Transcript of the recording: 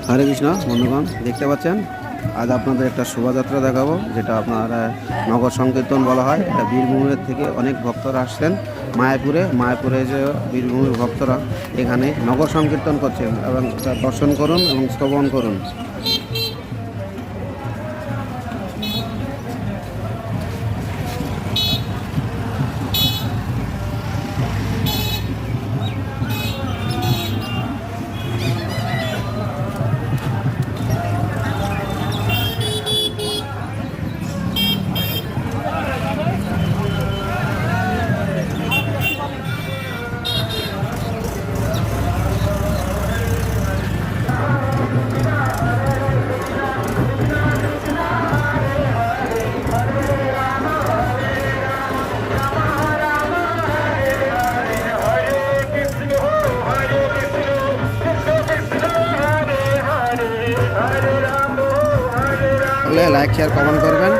হরে কৃষ্ণ বন্ধুগণ, দেখতে পাচ্ছেন আজ আপনাদের একটা শোভাযাত্রা দেখাবো, যেটা আপনার নগর সংকীর্তন বলা হয়। এটা বীরভূমের থেকে অনেক ভক্তরা আসছেন মায়াপুরে যে বীরভূমের ভক্তরা এখানে নগর সংকীর্তন করছেন, এবং দর্শন করুন এবং শ্রবণ করুন। লাইক শেয়ার কমেন্ট করবেন।